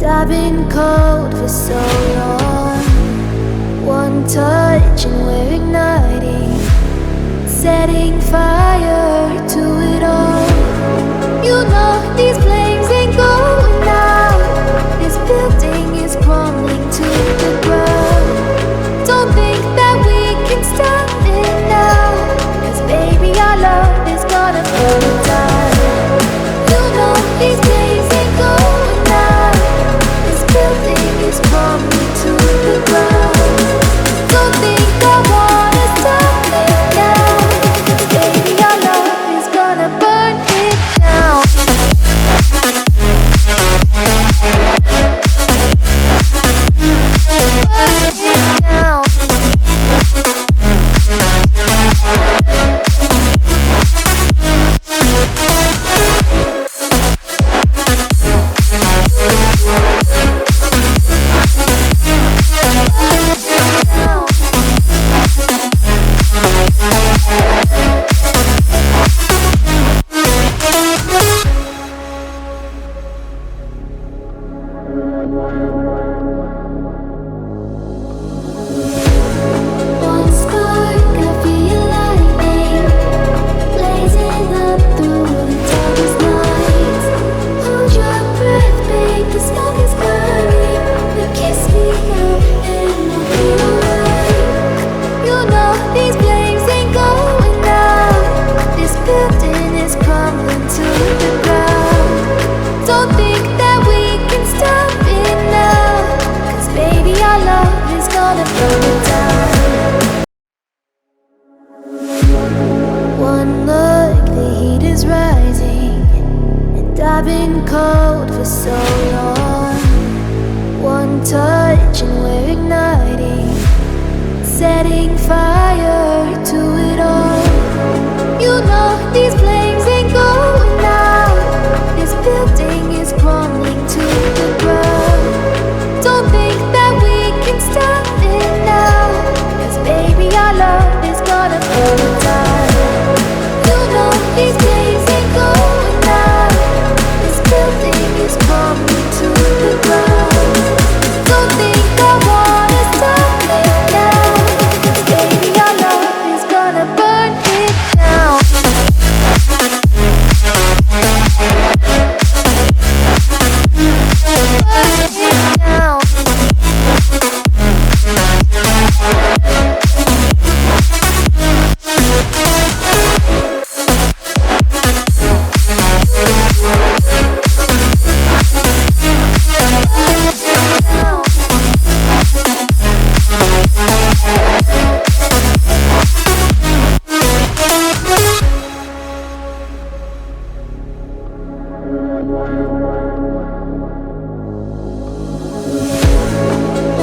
I've been cold for so long. One touch and we're igniting, setting fire to it all. You know these flames ain't going out. This building is crumbling to the ground. Don't think that we can stop it now, 'cause baby our love is gonna burn it down. You know these flames ain't going out. This building is crumbling to the ground. Don't think I wanna stop it now, 'cause baby our love is gonna burn it down. Burn it down. One spark, I feel lightning blazing up through the darkest nights. Hold your breath, babe, the smoke is burning. Now kiss me up and we'll be alright. You know these flames ain't going out. This building is crumbling to the ground. Don't think that we can stop it now, 'cause baby our love is gonna burn it down. One look, the heat is rising, and I've been cold for so long. One touch and we're igniting, setting fire to it all. You know these flames ain't going out. This building is crumbling to the ground. Don't think that we can stop it now, 'cause baby our love is gonna burn it down. You know these flames ain't going out. This building is crumbling to the ground. Don't think I wanna stop it now, 'cause baby our love is gonna burn it down. Burn it down.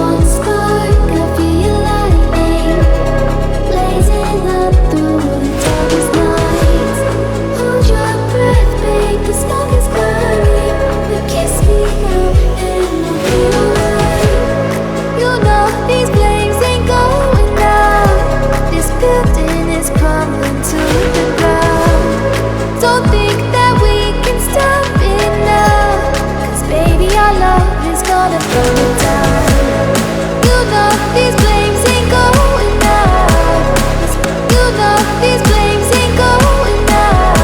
One spark, I feel lightning blazing up through the darkest nights. Hold your breath, babe, the smoke is burning. Now kiss me up and we'll be alright. You know these flames ain't going out. This building is crumbling to the ground. Don't think that we can stop it now, 'cause baby our love is gonna burn it down. You know these flames ain't going out. You know these flames ain't going out.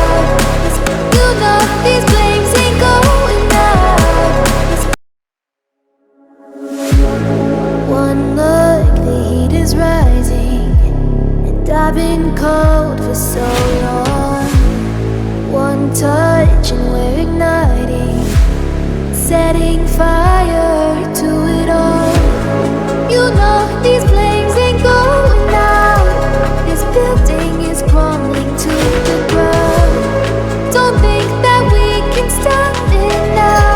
You know these flames ain't going out. One look, the heat is rising, and I've been cold for so long. One touch and we're igniting, setting fire to it all. You know these flames ain't going out. This building is crumbling to the ground. Don't think that we can stop it now,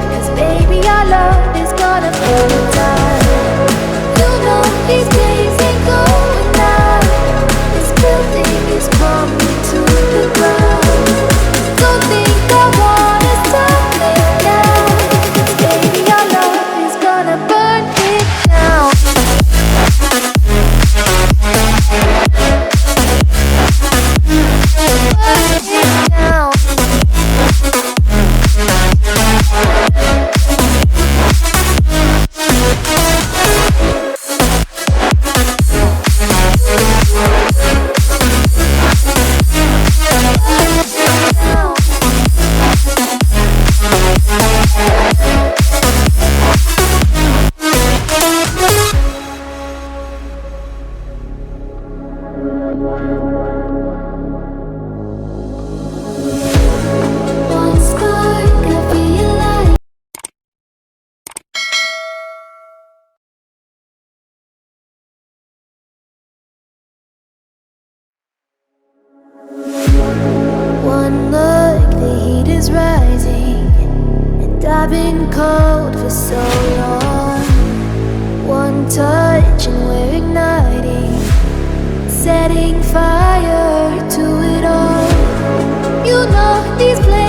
'cause baby our love is gonna burn it down. You know these flames ain't going out. This building is crumbling to the ground. Don't think I wanna stop it now, 'cause baby our love is gonna burn it down. been cold for so long. One touch and we're igniting, setting fire to it all. You know these places